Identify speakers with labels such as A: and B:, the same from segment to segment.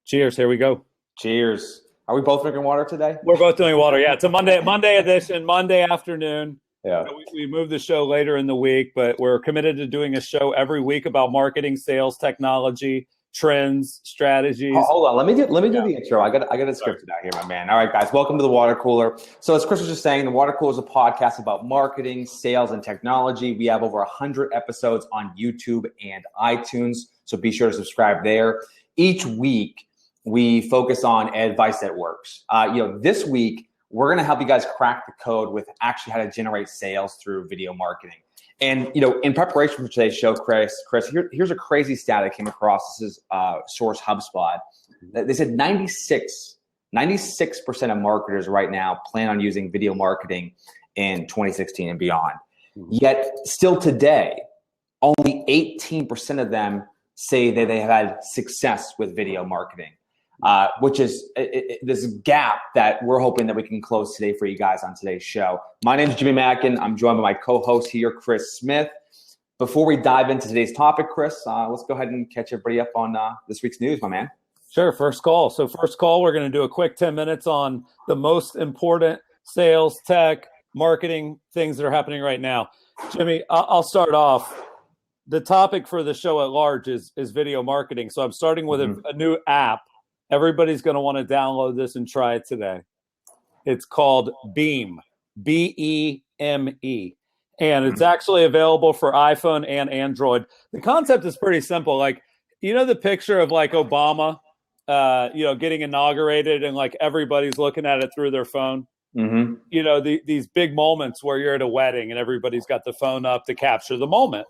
A: Cheers. Here we go.
B: Cheers. Are we both drinking water today?
A: We're both doing water. Yeah, it's a Monday edition, Monday afternoon.
B: Yeah.
A: We moved the show later in the week, but we're committed to doing a show every week about marketing, sales, technology, trends, strategies.
B: Hold on. Let me do the intro. I got it scripted out here, my man. All right, guys. Welcome to the Water Cooler. So as Chris was just saying, the Water Cooler is a podcast about marketing, sales, and technology. We have over 100 episodes on YouTube and iTunes, so be sure to subscribe there. Each week, we focus on advice that works. This week, we're going to help you guys crack the code with actually how to generate sales through video marketing. And, in preparation for today's show, Chris, here's a crazy stat I came across. This is source HubSpot. They said 96% of marketers right now plan on using video marketing in 2016 and beyond. Yet still today, only 18% of them say that they have had success with video marketing. Which is this gap that we're hoping that we can close today for you guys on today's show. My name is Jimmy Mackin. I'm joined by my co-host here, Chris Smith. Before we dive into today's topic, Chris, let's go ahead and catch everybody up on this week's news, my man.
A: Sure, first call. So first call, we're going to do a quick 10 minutes on the most important sales, tech, marketing things that are happening right now. Jimmy, I'll start off. The topic for the show at large is video marketing. So I'm starting with a new app. Everybody's going to want to download this and try it today. It's called Beam, B-E-M-E. And it's actually available for iPhone and Android. The concept is pretty simple. Like, the picture of like Obama, getting inaugurated and like everybody's looking at it through their phone. Mm-hmm. These big moments where you're at a wedding and everybody's got the phone up to capture the moment.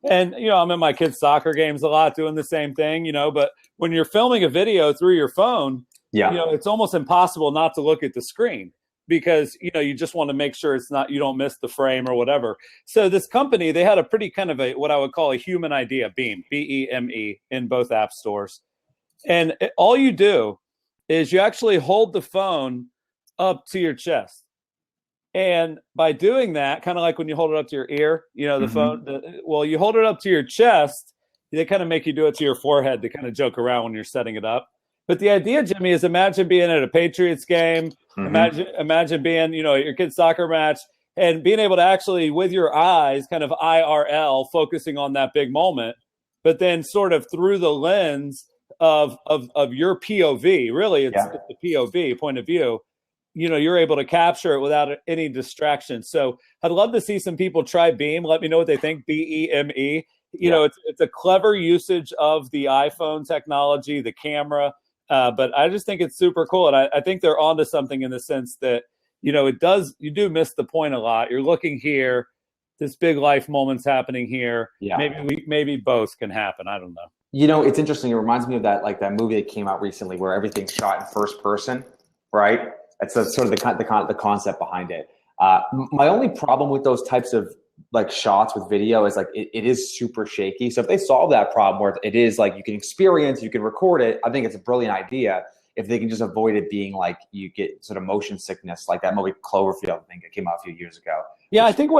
A: And, I'm in my kids' soccer games a lot doing the same thing, but when you're filming a video through your phone, it's almost impossible not to look at the screen because, you just want to make sure you don't miss the frame or whatever. So this company, they had a pretty kind of what I would call a human idea, Beam, B-E-M-E, in both app stores. And all you do is you actually hold the phone up to your chest. And by doing that, kind of like when you hold it up to your ear, the phone, you hold it up to your chest, they kind of make you do it to your forehead to kind of joke around when you're setting it up. But the idea, Jimmy, is imagine being at a Patriots game, imagine being, at your kid's soccer match and being able to actually, with your eyes, kind of IRL, focusing on that big moment, but then sort of through the lens of your POV, really, it's the POV, point of view. You're able to capture it without any distraction. So I'd love to see some people try Beam. Let me know what they think. B-E-M-E. It's a clever usage of the iPhone technology, the camera. But I just think it's super cool. And I think they're onto something in the sense that, you do miss the point a lot. You're looking here, this big life moment's happening here. Yeah. Maybe both can happen. I don't know.
B: It's interesting. It reminds me of that movie that came out recently where everything's shot in first person, right? That's sort of the concept behind it. My only problem with those types of shots with video is it is super shaky. So if they solve that problem where it is you can experience, you can record it, I think it's a brilliant idea. If they can just avoid it being you get sort of motion sickness, like that movie Cloverfield, I think it came out a few years ago.
A: Yeah, I think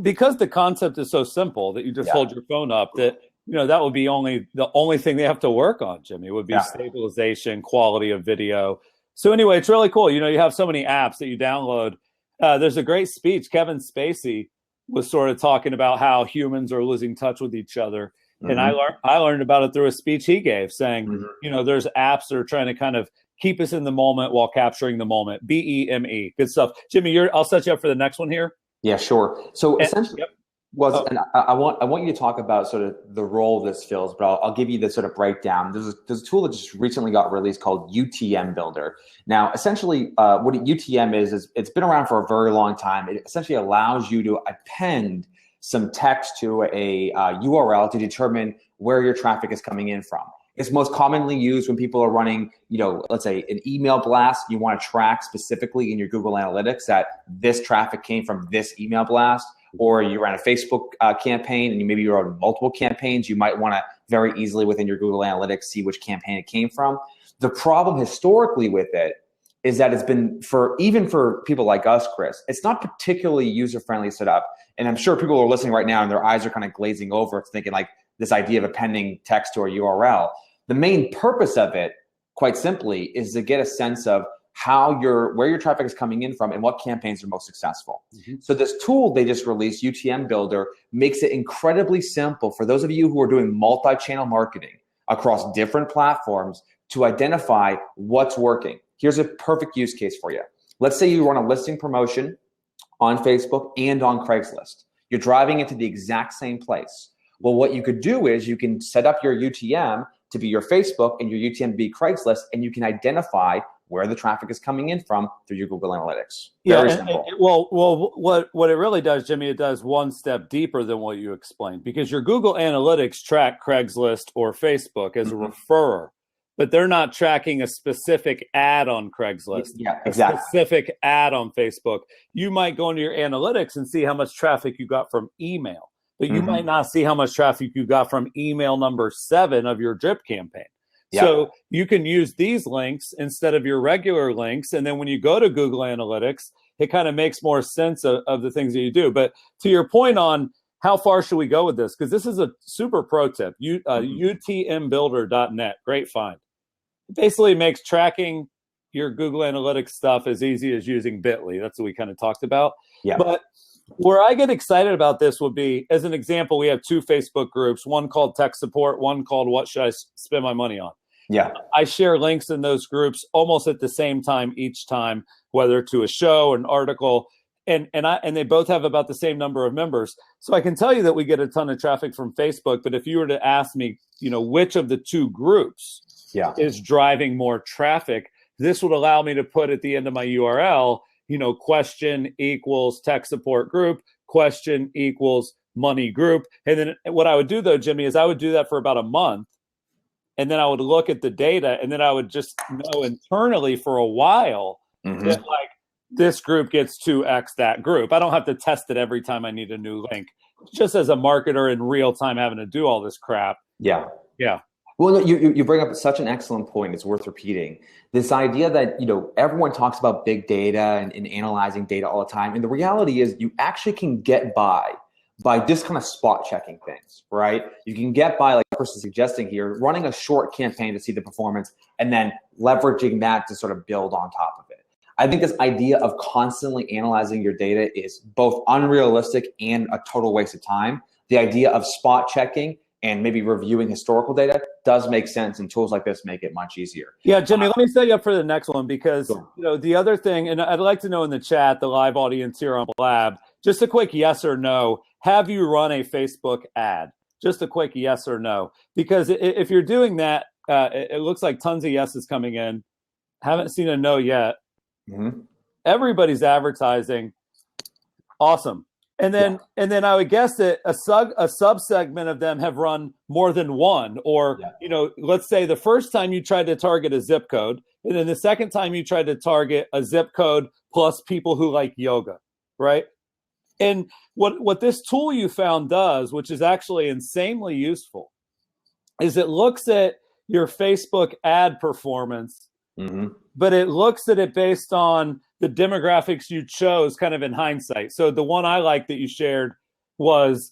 A: because the concept is so simple that you just hold your phone up, that that would be the only thing they have to work on, Jimmy, would be stabilization, quality of video. So anyway, it's really cool. You have so many apps that you download. There's a great speech. Kevin Spacey was sort of talking about how humans are losing touch with each other. And I learned about it through a speech he gave saying, there's apps that are trying to kind of keep us in the moment while capturing the moment. B-E-M-E. Good stuff. Jimmy, I'll set you up for the next one here.
B: Yeah, sure. So essentially, and I want you to talk about sort of the role this fills, but I'll give you the sort of breakdown. There's a tool that just recently got released called UTM Builder. Now, essentially, what UTM is it's been around for a very long time. It essentially allows you to append some text to a URL to determine where your traffic is coming in from. It's most commonly used when people are running, let's say an email blast. You want to track specifically in your Google Analytics that this traffic came from this email blast. Or you ran a Facebook campaign and maybe you run multiple campaigns, you might want to very easily within your Google Analytics see which campaign it came from. The problem historically with it is that it's been even for people like us, Chris, it's not particularly user-friendly set up. And I'm sure people are listening right now and their eyes are kind of glazing over. It's thinking this idea of appending text to a URL. The main purpose of it quite simply, is to get a sense of where your traffic is coming in from and what campaigns are most successful. So this tool they just released, UTM Builder, makes it incredibly simple for those of you who are doing multi-channel marketing across different platforms to identify what's working. Here's a perfect use case for you. Let's say you run a listing promotion on Facebook and on Craigslist. You're driving into the exact same place. Well, what you could do is you can set up your UTM to be your Facebook and your UTM to be Craigslist, and you can identify where the traffic is coming in from through your Google Analytics. Very simple.
A: What it really does, Jimmy, it does one step deeper than what you explained, because your Google Analytics track Craigslist or Facebook as a referrer, but they're not tracking a specific ad on Craigslist, a specific ad on Facebook. You might go into your analytics and see how much traffic you got from email, but you might not see how much traffic you got from email number 7 of your drip campaign. So you can use these links instead of your regular links. And then when you go to Google Analytics, it kind of makes more sense of the things that you do. But to your point on how far should we go with this? Because this is a super pro tip. UTMbuilder.net, great find. It basically makes tracking your Google Analytics stuff as easy as using Bitly. That's what we kind of talked about. But where I get excited about this would be, as an example, we have 2 Facebook groups, one called Tech Support, one called What Should I Spend My Money On? I share links in those groups almost at the same time each time, whether to a show, an article, and they both have about the same number of members. So I can tell you that we get a ton of traffic from Facebook, but if you were to ask me, which of the 2 groups is driving more traffic, this would allow me to put at the end of my URL, question equals tech support group, question equals money group. And then what I would do though, Jimmy, is I would do that for about a month. And then I would look at the data, and then I would just know internally for a while that this group gets 2x that group. I don't have to test it every time I need a new link. Just as a marketer in real time having to do all this crap.
B: Well, you bring up such an excellent point. It's worth repeating. This idea that, everyone talks about big data and analyzing data all the time. And the reality is you actually can get by just kind of spot checking things, right? You can get by, like Chris is suggesting here, running a short campaign to see the performance and then leveraging that to sort of build on top of it. I think this idea of constantly analyzing your data is both unrealistic and a total waste of time. The idea of spot checking and maybe reviewing historical data does make sense, and tools like this make it much easier.
A: Yeah, Jimmy, let me set you up for the next one, because the other thing, and I'd like to know in the chat, the live audience here on Blab, just a quick yes or no. Have you run a Facebook ad? Just a quick yes or no. Because if you're doing that, it looks like tons of yeses coming in. Haven't seen a no yet. Everybody's advertising. Awesome. And then I would guess that a subsegment of them have run more than one. Or, let's say the first time you tried to target a zip code, and then the second time you tried to target a zip code plus people who like yoga, right? And what this tool you found does, which is actually insanely useful, is it looks at your Facebook ad performance, but it looks at it based on the demographics you chose kind of in hindsight. So the one I like that you shared was,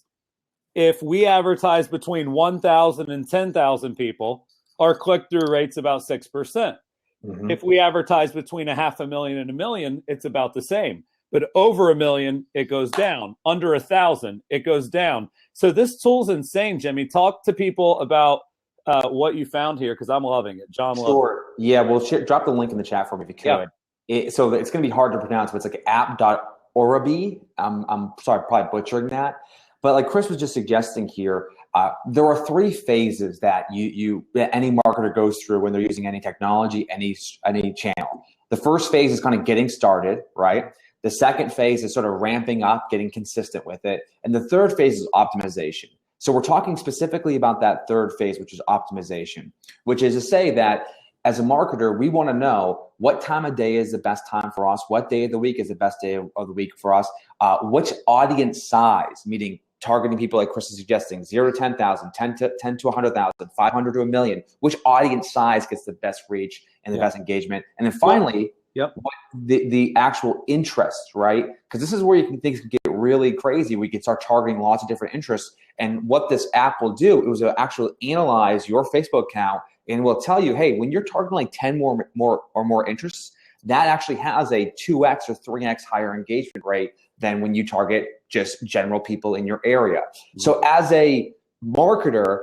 A: if we advertise between 1,000 and 10,000 people, our click-through rate's about 6%. If we advertise between 500,000 and 1 million, it's about the same. But over 1 million, it goes down. Under 1,000, it goes down. So this tool's insane, Jimmy. Talk to people about what you found here, because I'm loving it. John,
B: sure. Yeah, well, drop the link in the chat for me if you could. So it's going to be hard to pronounce, but it's like app.orabi. I'm sorry, probably butchering that. But like Chris was just suggesting here, there are 3 phases that any marketer goes through when they're using any technology, any channel. The first phase is kind of getting started, right? The second phase is sort of ramping up, getting consistent with it. And the third phase is optimization. So we're talking specifically about that third phase, which is optimization, which is to say that as a marketer, we want to know what time of day is the best time for us, what day of the week is the best day of the week for us, which audience size, meaning targeting people like Chris is suggesting, 0 to 10,000, 10 to 100,000, 500 to 1 million, which audience size gets the best reach and the best engagement. And then finally, what the actual interest, right? Because this is where things can get really crazy. We could start targeting lots of different interests. And what this app will do, it was actually analyze your Facebook account and will tell you, hey, when you're targeting like 10 more interests, that actually has a 2x or 3x higher engagement rate than when you target just general people in your area. So as a marketer,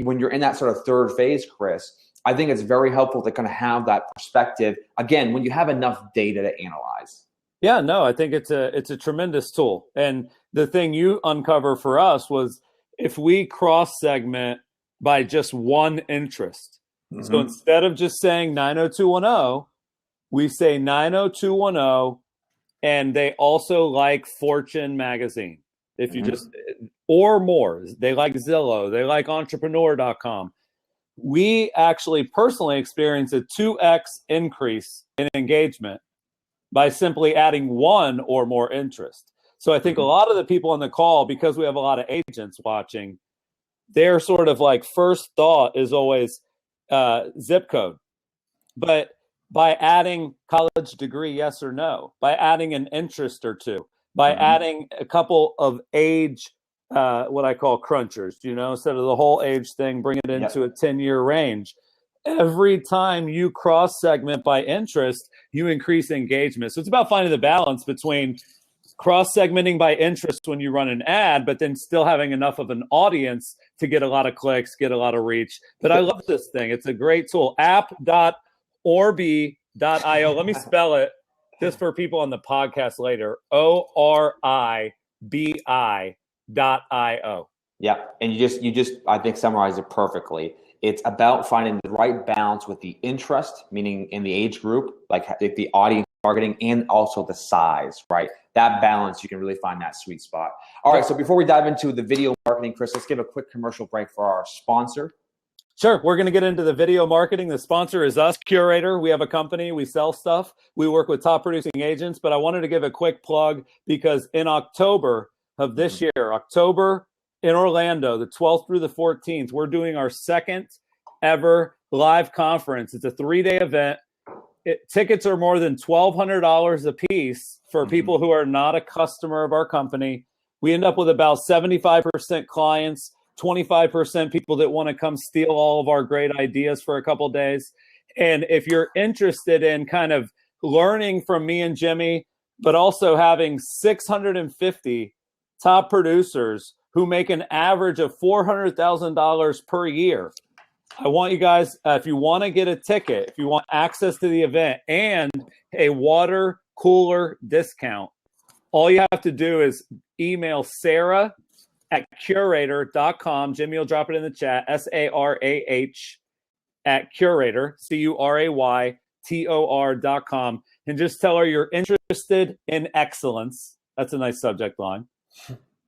B: when you're in that sort of third phase, Chris, I think it's very helpful to kind of have that perspective, again, when you have enough data to analyze.
A: Yeah, no, I think it's a tremendous tool. And the thing you uncover for us was if we cross segment by just one interest. So instead of just saying 90210, we say 90210, and they also like Fortune magazine. If you just, or more, they like Zillow, they like entrepreneur.com. We actually personally experience a 2x increase in engagement by simply adding one or more interest. So I think a lot of the people on the call, because we have a lot of agents watching, their sort of like first thought is always zip code. But by adding college degree, yes or no, by adding an interest or two, by adding a couple of age, what I call crunchers, instead of the whole age thing, bring it into a 10-year range. Every time you cross segment by interest, you increase engagement. So it's about finding the balance between cross segmenting by interest when you run an ad, but then still having enough of an audience to get a lot of clicks, get a lot of reach. But I love this thing. It's a great tool. app.orbi.io. Let me spell it just for people on the podcast later. ORIBI.io.
B: Yeah. And you just, I think, summarized it perfectly. It's about finding the right balance with the interest, meaning in the age group, like the audience targeting, and also the size, right? That balance, you can really find that sweet spot. All right. So before we dive into the video marketing, Chris, let's give a quick commercial break for our sponsor.
A: Sure. We're going to get into the video marketing. The sponsor is us, Curator. We have a company. We sell stuff. We work with top producing agents. But I wanted to give a quick plug because in October of this year, October in Orlando, the 12th through the 14th, we're doing our second ever live conference. It's a 3-day event. Tickets are more than $1,200 a piece for people who are not a customer of our company. We end up with about 75% clients, 25% people that want to come steal all of our great ideas for a couple of days. And if you're interested in kind of learning from me and Jimmy, but also having 650 top producers who make an average of $400,000 per year, I want you guys, if you want to get a ticket, if you want access to the event and a water cooler discount, all you have to do is email Sarah at curator.com. Jimmy will drop it in the chat. SARAH at curator, CURAYTOR.com. And just tell her you're interested in excellence. That's a nice subject line.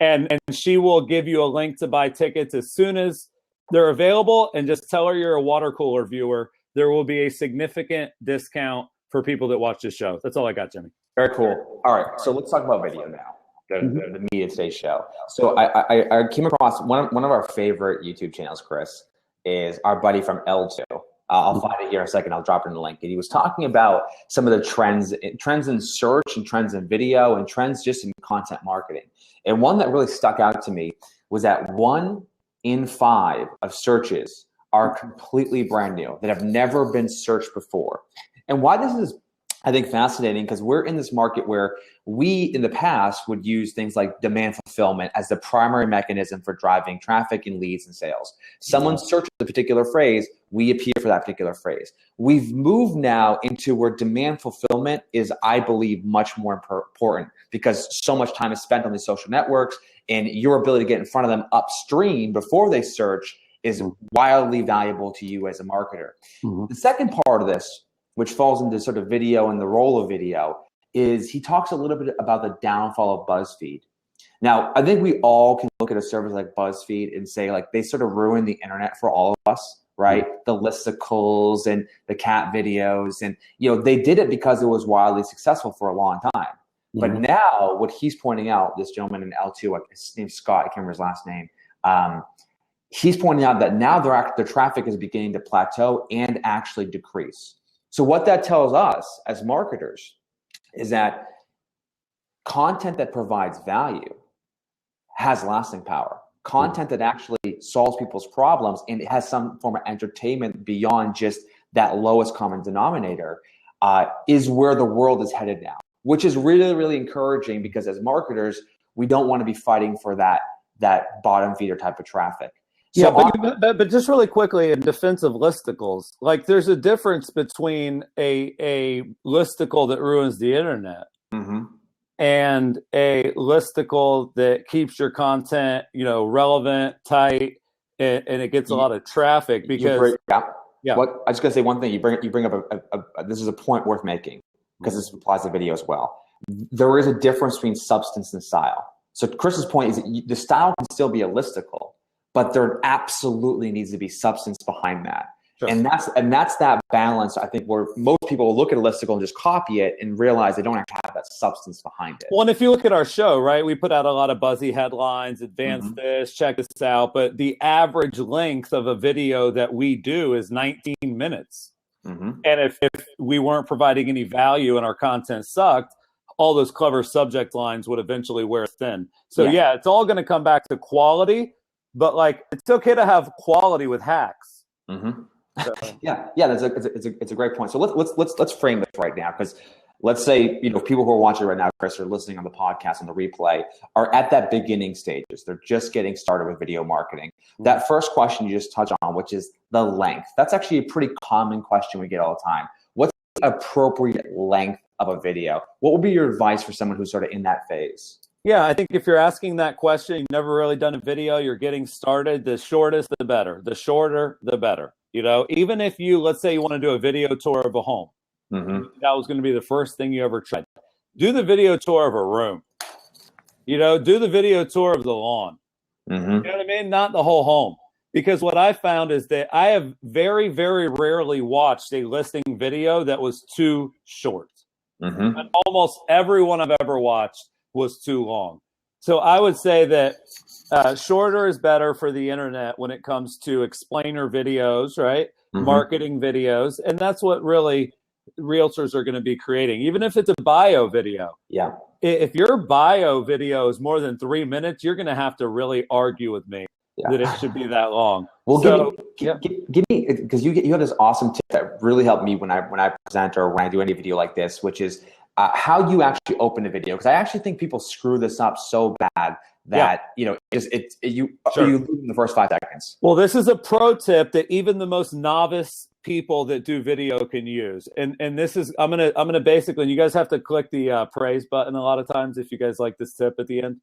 A: And she will give you a link to buy tickets as soon as they're available. And just tell her you're a water cooler viewer. There will be a significant discount for people that watch this show. That's all I got, Jimmy.
B: Very cool. All right. So let's talk about video now. The Media Today show. So I came across one of our favorite YouTube channels, Chris, is our buddy from L2. I'll find it here in a second. I'll drop it in the link. And he was talking about some of the trends in search and trends in video and trends just in content marketing. And one that really stuck out to me was that 1 in 5 of searches are completely brand new, that have never been searched before. And why this is, I think, fascinating, because we're in this market where we in the past would use things like demand fulfillment as the primary mechanism for driving traffic and leads and sales. Someone searches a particular phrase, we appear for that particular phrase. We've moved now into where demand fulfillment is, I believe, much more important because so much time is spent on these social networks, and your ability to get in front of them upstream before they search is wildly valuable to you as a marketer. The second part of this, which falls into sort of video and the role of video, is he talks a little bit about the downfall of BuzzFeed. Now, I think we all can look at a service like BuzzFeed and say, like, they sort of ruined the internet for all of us, right? The listicles and the cat videos. And, they did it because it was wildly successful for a long time. But now what he's pointing out, this gentleman in L2, his name's Scott, I can't remember his last name. He's pointing out that now their traffic is beginning to plateau and actually decrease. So what that tells us as marketers is that content that provides value has lasting power. Content that actually solves people's problems and it has some form of entertainment beyond just that lowest common denominator is where the world is headed now, which is really, really encouraging because as marketers, we don't want to be fighting for that bottom feeder type of traffic.
A: So but just really quickly in defense of listicles, like there's a difference between a listicle that ruins the internet and a listicle that keeps your content, relevant, tight, and it gets a lot of traffic because
B: I was just gonna say one thing. You bring up this is a point worth making because this applies to video as well. There is a difference between substance and style. So Chris's point is that the style can still be a listicle, but there absolutely needs to be substance behind that. Sure. And that's that balance, I think, where most people will look at a listicle and just copy it and realize they don't actually have that substance behind it.
A: Well, and if you look at our show, right, we put out a lot of buzzy headlines, advance this, check this out, but the average length of a video that we do is 19 minutes. And if we weren't providing any value and our content sucked, all those clever subject lines would eventually wear thin. So yeah it's all going to come back to quality, but like it's okay to have quality with hacks. So.
B: It's a great point. So let's frame this right now, because let's say people who are watching right now, Chris, or listening on the podcast on the replay, are at that beginning stages. They're just getting started with video marketing. That first question you just touched on, which is the length. That's actually a pretty common question we get all the time. What's the appropriate length of a video? What would be your advice for someone who's sort of in that phase?
A: Yeah, I think if you're asking that question, you've never really done a video, you're getting started, the shortest, the better. The shorter, the better. Even if let's say you want to do a video tour of a home, that was going to be the first thing you ever tried. Do the video tour of a room. Do the video tour of the lawn. You know what I mean? Not the whole home. Because what I found is that I have very, very rarely watched a listing video that was too short. And almost everyone I've ever watched was too long. So I would say that shorter is better for the internet when it comes to explainer videos, right? Marketing videos. And that's what really realtors are going to be creating, even if it's a bio video.
B: Yeah.
A: If your bio video is more than 3 minutes, you're going to have to really argue with me that it should be that long.
B: Well, give me, because you have this awesome tip that really helped me when I present or when I do any video like this, which is how you actually open a video. Because I actually think people screw this up so bad that you lose in the first 5 seconds.
A: Well, this is a pro tip that even the most novice people that do video can use, and this is I'm gonna basically, and you guys have to click the praise button a lot of times if you guys like this tip at the end,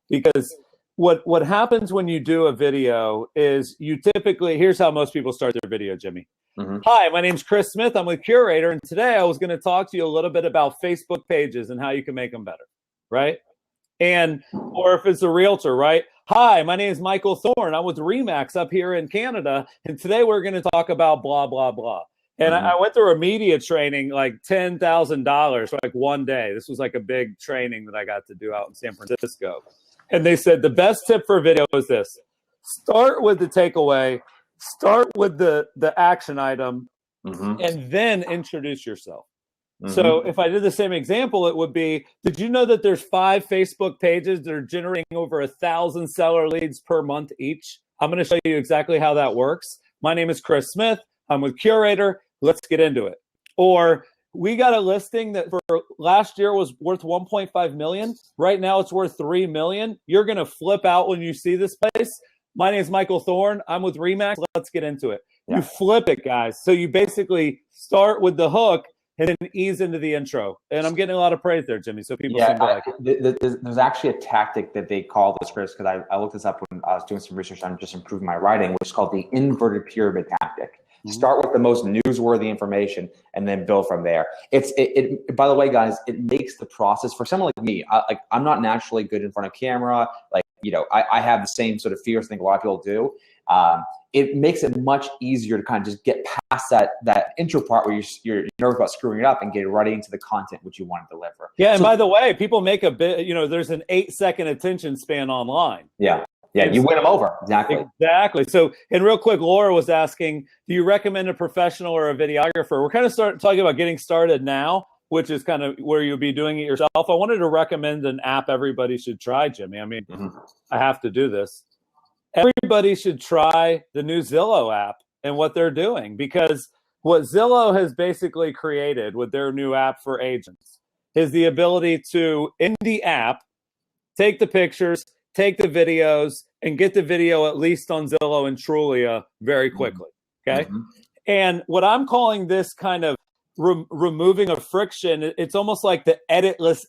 A: because what happens when you do a video is you typically, here's how most people start their video, Jimmy. Hi, my name's Chris Smith. I'm with Curator, and today I was going to talk to you a little bit about Facebook pages and how you can make them better, right? Or if it's a realtor, right? Hi, my name is Michael Thorne. I'm with Remax up here in Canada, and today we're going to talk about blah, blah, blah. And I went through a media training, like $10,000 for like one day. This was like a big training that I got to do out in San Francisco. And they said the best tip for video is this: start with the takeaway, start with the action item, and then introduce yourself. So if I did the same example, it would be, did you know that there's 5 Facebook pages that are generating over 1,000 seller leads per month each? I'm going to show you exactly how that works. My name is Chris Smith. I'm with Curator. Let's get into it. Or we got a listing that for last year was worth 1.5 million. Right now it's worth 3 million. You're going to flip out when you see this place. My name is Michael Thorne. I'm with Remax. Let's get into it. You flip it, guys. So you basically start with the hook and then ease into the intro. And I'm getting a lot of praise there, Jimmy. So people seem to like it.
B: There's actually a tactic that they call this, Chris, because I looked this up when I was doing some research on just improving my writing, which is called the inverted pyramid tactic. Start with the most newsworthy information and then build from there. It by the way, guys, it makes the process for someone like me. I'm not naturally good in front of camera. I have the same sort of fears I think a lot of people do. It makes it much easier to kind of just get past that intro part where you're nervous about screwing it up and get right into the content which you want to deliver.
A: Yeah, and by the way, people make a bit, there's an 8-second attention span online.
B: Yeah, you win them over.
A: Exactly. So, and real quick, Laura was asking, do you recommend a professional or a videographer? We're kind of talking about getting started now. which is kind of where you'll be doing it yourself, I wanted to recommend an app everybody should try, Jimmy. I mean, I have to do this. Everybody should try the new Zillow app and what they're doing, because what Zillow has basically created with their new app for agents is the ability to, in the app, take the pictures, take the videos, and get the video at least on Zillow and Trulia very quickly, okay? And what I'm calling this kind of removing a friction, it's almost like the editless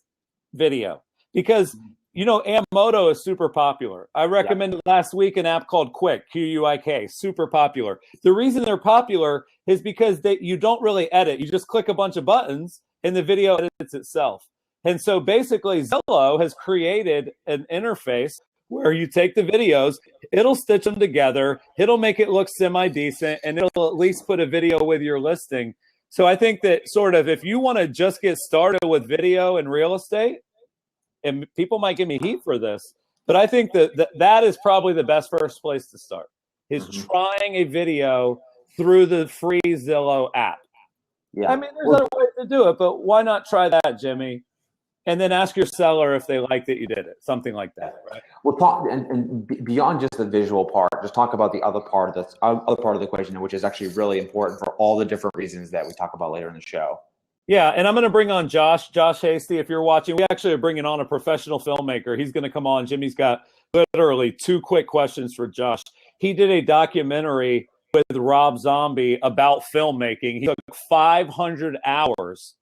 A: video, because Ammoto is super popular. I recommended last week an app called Quick, Quick, super popular. The reason they're popular is because you don't really edit. You just click a bunch of buttons and the video edits itself. And so basically Zillow has created an interface where you take the videos, it'll stitch them together, it'll make it look semi-decent, and it'll at least put a video with your listing. So I think that sort of if you want to just get started with video and real estate, and people might give me heat for this, but I think that is probably the best first place to start, is trying a video through the free Zillow app. Yeah. I mean, there's other ways to do it, but why not try that, Jimmy? And then ask your seller if they like that you did it, something like that. Right?
B: We'll talk, and beyond just the visual part, just talk about the other part of the equation, which is actually really important for all the different reasons that we talk about later in the show.
A: Yeah, and I'm going to bring on Josh Hasty. If you're watching, we actually are bringing on a professional filmmaker. He's going to come on. Jimmy's got literally 2 quick questions for Josh. He did a documentary with Rob Zombie about filmmaking. He took 500 hours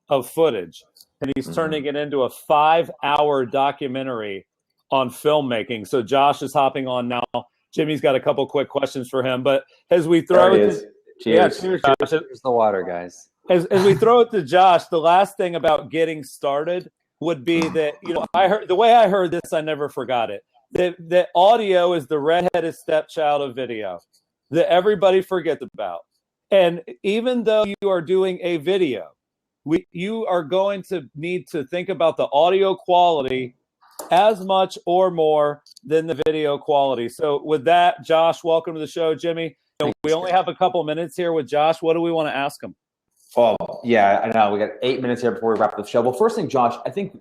A: of footage, and he's turning it into a 5-hour documentary on filmmaking. So Josh is hopping on now. Jimmy's got a couple quick questions for him. But as we throw
C: cheers.
A: Cheers, Josh.
C: Here's the water, guys.
A: As we throw it to Josh, the last thing about getting started would be that, I heard the way I heard this, I never forgot it. That audio is the redheaded stepchild of video that everybody forgets about. And even though you are doing a video, you are going to need to think about the audio quality as much or more than the video quality. So with that, Josh, welcome to the show. Jimmy, we only have a couple minutes here with Josh. What do we want to ask him?
B: Oh, yeah, I know. We got 8 minutes here before we wrap up the show. Well, first thing, Josh, I think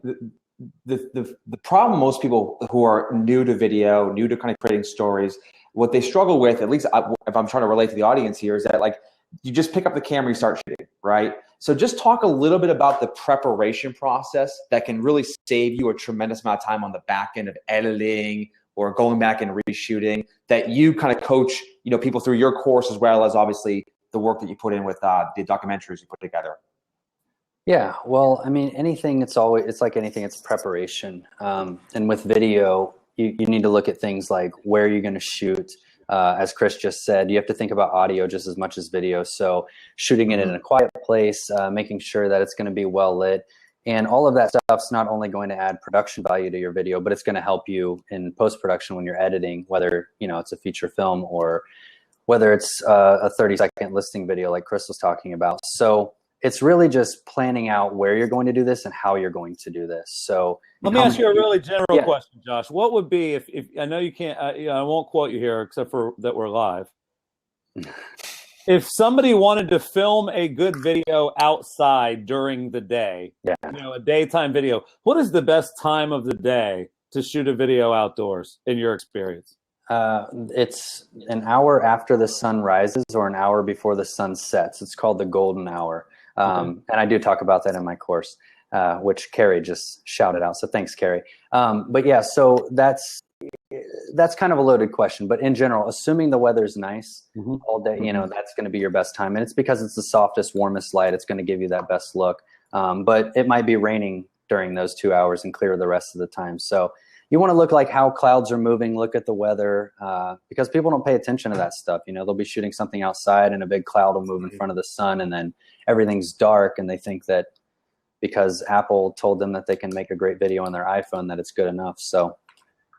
B: the problem most people who are new to video, new to kind of creating stories, what they struggle with, at least if I'm trying to relate to the audience here, is that you just pick up the camera, you start shooting, right? So just talk a little bit about the preparation process that can really save you a tremendous amount of time on the back end of editing or going back and reshooting, that you kind of coach, people through your course, as well as obviously the work that you put in with the documentaries you put together.
C: Yeah, well, I mean, it's like anything, it's preparation. And with video, you need to look at things like where you're going to shoot. As Chris just said, you have to think about audio just as much as video. So shooting it in a quiet place, making sure that it's going to be well lit. And all of that stuff's not only going to add production value to your video, but it's going to help you in post-production when you're editing, whether it's a feature film or whether it's a 30-second listing video like Chris was talking about. So it's really just planning out where you're going to do this and how you're going to do this. So
A: let me ask you a really general question, Josh. What would be, if I know you can't, I won't quote you here except for that we're live. If somebody wanted to film a good video outside during the day, a daytime video, what is the best time of the day to shoot a video outdoors in your experience?
C: It's an hour after the sun rises or an hour before the sun sets. It's called the golden hour. And I do talk about that in my course, which Carrie just shouted out. So thanks, Carrie. But yeah, so that's kind of a loaded question. But in general, assuming the weather's nice all day, that's going to be your best time. And it's because it's the softest, warmest light. It's going to give you that best look. But it might be raining during those 2 hours and clear the rest of the time. So you want to look like how clouds are moving, look at the weather, because people don't pay attention to that stuff. They'll be shooting something outside and a big cloud will move in front of the sun and then everything's dark and they think that because Apple told them that they can make a great video on their iPhone that it's good enough. So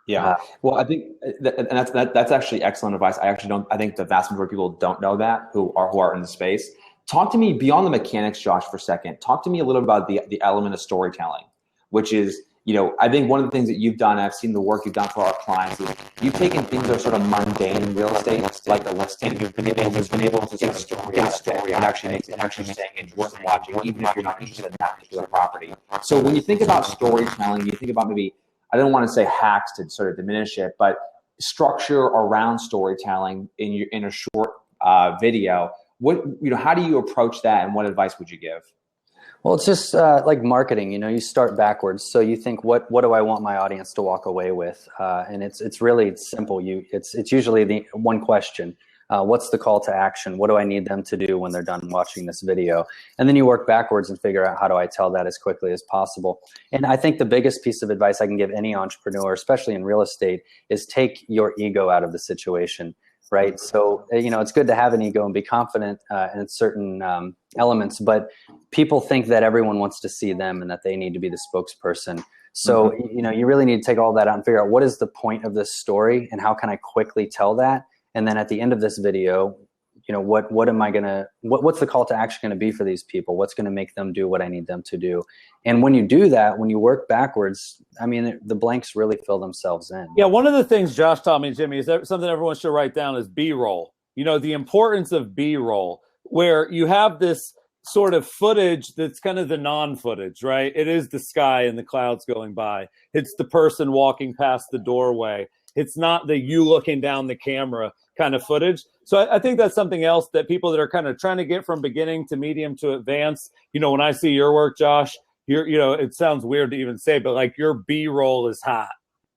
B: yeah, well, I think that's actually excellent advice. I think the vast majority of people don't know that who are in the space. Talk to me beyond the mechanics, Josh, for a second. Talk to me a little about the element of storytelling, which is I think one of the things that you've done, I've seen the work you've done for our clients, is you've taken things that are sort of mundane in real estate, like the listing. You've been able to get a story and actually make it interesting and worth watching, even if you're not interested in that particular property. So when you think about storytelling, you think about maybe, I don't want to say hacks to sort of diminish it, but structure around storytelling in a short video. How do you approach that, and what advice would you give?
C: Well, it's just like marketing. You start backwards. So you think, what do I want my audience to walk away with? And it's really simple. It's usually the one question. What's the call to action? What do I need them to do when they're done watching this video? And then you work backwards and figure out, how do I tell that as quickly as possible? And I think the biggest piece of advice I can give any entrepreneur, especially in real estate, is take your ego out of the situation. Right. So, it's good to have an ego and be confident in certain elements, but people think that everyone wants to see them and that they need to be the spokesperson. So, you really need to take all that out and figure out, what is the point of this story and how can I quickly tell that? And then at the end of this video, what's the call to action going to be for these people? What's going to make them do what I need them to do? And when you do that, when you work backwards, the blanks really fill themselves in.
A: Yeah, one of the things Josh taught me, Jimmy, is that something everyone should write down is B-roll. The importance of B-roll, where you have this sort of footage that's kind of the non-footage, right? It is the sky and the clouds going by. It's the person walking past the doorway. It's not the you looking down the camera kind of footage. So I think that's something else that people that are kind of trying to get from beginning to medium to advanced, when I see your work, Josh, it sounds weird to even say, but like your B-roll is hot.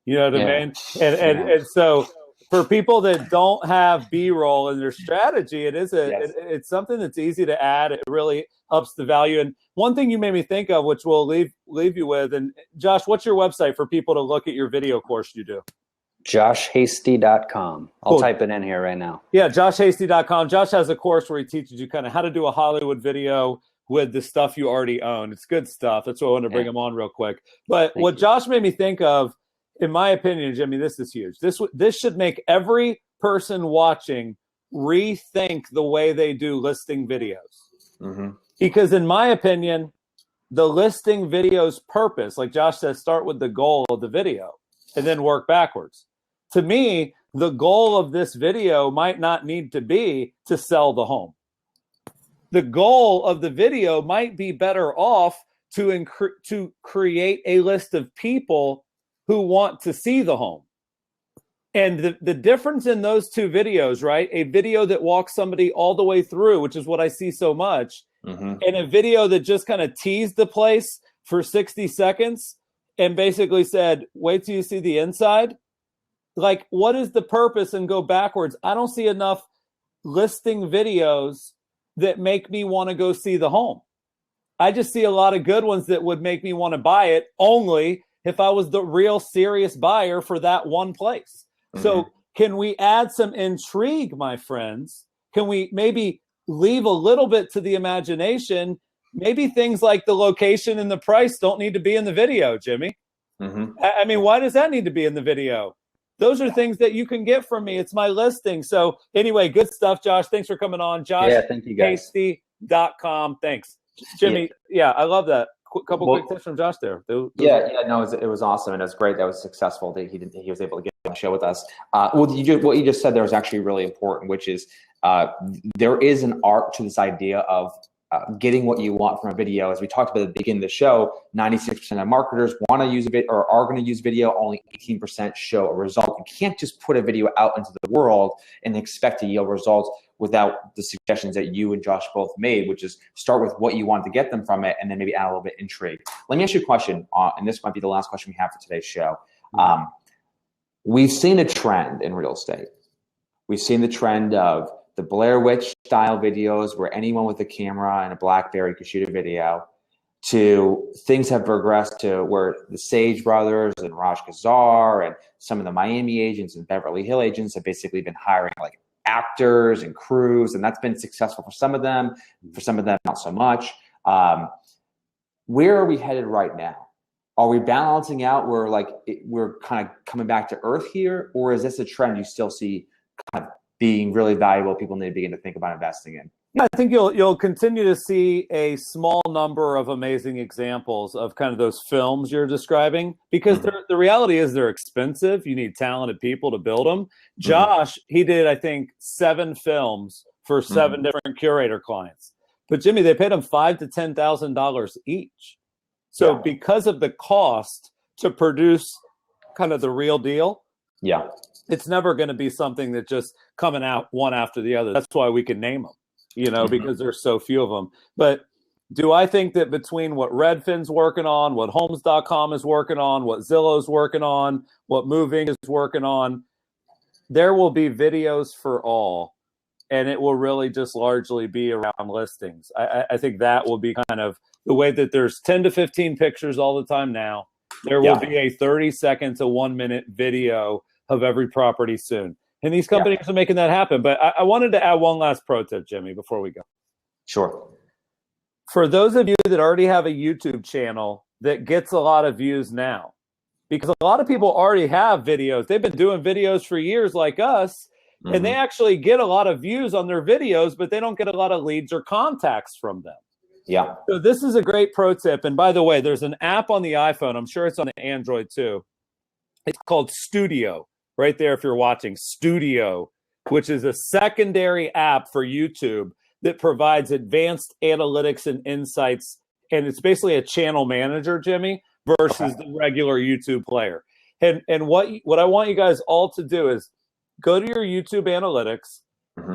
A: You know what I mean? And so for people that don't have B-roll in their strategy, it's something that's easy to add. It really ups the value. And one thing you made me think of, which we'll leave you with, and Josh, what's your website for people to look at your video course you do?
C: JoshHasty.com. I'll type it in here right now.
A: Yeah, JoshHasty.com. Josh has a course where he teaches you kind of how to do a Hollywood video with the stuff you already own. It's good stuff. That's why I want to bring him on real quick. But Thank you. Josh made me think of, in my opinion, Jimmy, this is huge. This should make every person watching rethink the way they do listing videos. Mm-hmm. Because in my opinion, the listing video's purpose, like Josh says, start with the goal of the video and then work backwards. To me, the goal of this video might not need to be to sell the home. The goal of the video might be better off to create a list of people who want to see the home. And the difference in those two videos, right? A video that walks somebody all the way through, which is what I see so much, and a video that just kind of teased the place for 60 seconds and basically said, wait till you see the inside. Like, what is the purpose? And go backwards. I don't see enough listing videos that make me want to go see the home. I just see a lot of good ones that would make me want to buy it only if I was the real serious buyer for that one place. Mm-hmm. So can we add some intrigue, my friends? Can we maybe leave a little bit to the imagination? Maybe things like the location and the price don't need to be in the video, Jimmy. Mm-hmm. Why does that need to be in the video? Those are things that you can get from me. It's my listing. So anyway, good stuff, Josh. Thanks for coming on. Josh,
C: thank you guys.
A: Hasty.com. Thanks. Jimmy, I love that. Couple quick tips from Josh there.
B: No, it was awesome, and it was great. That was successful. That he was able to get on the show with us. What you just said there was actually really important, which is there is an art to this idea of getting what you want from a video. As we talked about at the beginning of the show, 96% of marketers want to use a bit or are going to use video. Only 18% show a result. You can't just put a video out into the world and expect to yield results without the suggestions that you and Josh both made, which is start with what you want to get them from it and then maybe add a little bit of intrigue. Let me ask you a question, and this might be the last question we have for today's show. We've seen a trend in real estate. We've seen the trend of the Blair Witch style videos where anyone with a camera and a BlackBerry could shoot a video, to things have progressed to where the Sage Brothers and Raj Kazar and some of the Miami agents and Beverly Hill agents have basically been hiring like actors and crews, and that's been successful for some of them not so much. Where are we headed right now? Are we balancing out where we're kind of coming back to earth here, or is this a trend you still see kind of being really valuable, people need to begin to think about investing in.
A: Yeah, I think you'll continue to see a small number of amazing examples of kind of those films you're describing, because the reality is they're expensive. You need talented people to build them. Josh, he did, I think, 7 films for 7 different curator clients. But Jimmy, they paid him $5,000 to $10,000 each. So because of the cost to produce kind of the real deal, it's never going to be something that just coming out one after the other. That's why we can name them. Because there's so few of them. But do I think that between what Redfin's working on, what Homes.com is working on, what Zillow's working on, what Moving is working on, there will be videos for all, and it will really just largely be around listings. I think that will be kind of the way that there's 10 to 15 pictures all the time now. There will be a 30-second to 1-minute video of every property soon. And these companies are making that happen. But I wanted to add one last pro tip, Jimmy, before we go.
B: Sure.
A: For those of you that already have a YouTube channel that gets a lot of views now, because a lot of people already have videos. They've been doing videos for years like us, and they actually get a lot of views on their videos, but they don't get a lot of leads or contacts from them.
B: Yeah.
A: So this is a great pro tip. And by the way, there's an app on the iPhone. I'm sure it's on the Android too. It's called Studio. Right there, if you're watching, Studio, which is a secondary app for YouTube that provides advanced analytics and insights. And it's basically a channel manager, Jimmy, versus the regular YouTube player. And what I want you guys all to do is go to your YouTube analytics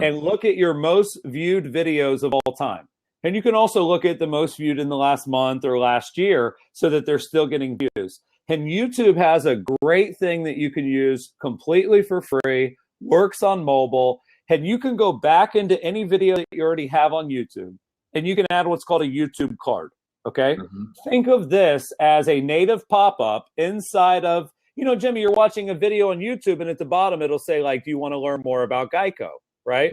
A: and look at your most viewed videos of all time. And you can also look at the most viewed in the last month or last year so that they're still getting views. And YouTube has a great thing that you can use completely for free, works on mobile, and you can go back into any video that you already have on YouTube, and you can add what's called a YouTube card, okay? Think of this as a native pop-up inside of, Jimmy, you're watching a video on YouTube, and at the bottom it'll say, like, do you want to learn more about Geico, right?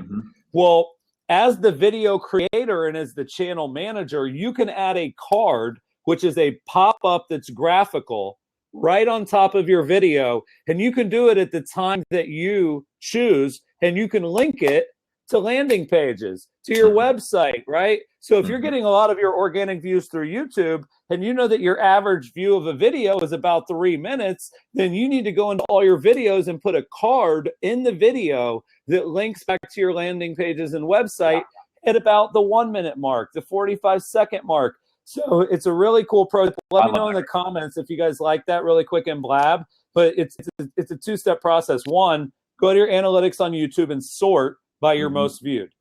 A: Well, as the video creator and as the channel manager, you can add a card, which is a pop-up that's graphical, right on top of your video, and you can do it at the time that you choose, and you can link it to landing pages, to your website, right? So if you're getting a lot of your organic views through YouTube, and you know that your average view of a video is about 3 minutes, then you need to go into all your videos and put a card in the video that links back to your landing pages and website at about the 1-minute mark, the 45-second mark. So it's a really cool pro. Let me know in the comments if you guys like that really quick and blab. But it's a 2-step process. 1, go to your analytics on YouTube and sort by your most viewed.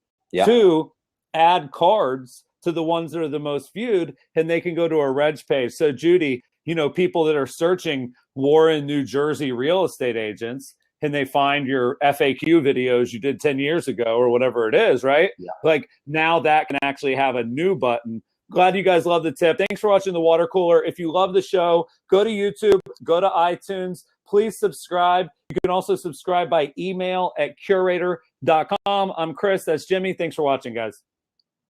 A: 2, add cards to the ones that are the most viewed, and they can go to a reg page. So Judy, people that are searching Warren, New Jersey real estate agents, and they find your FAQ videos you did 10 years ago or whatever it is, right? Like now that can actually have a new button. Glad you guys love the tip. Thanks for watching The Water Cooler. If you love the show, go to YouTube, go to iTunes. Please subscribe. You can also subscribe by email at curator.com. I'm Chris. That's Jimmy. Thanks for watching, guys.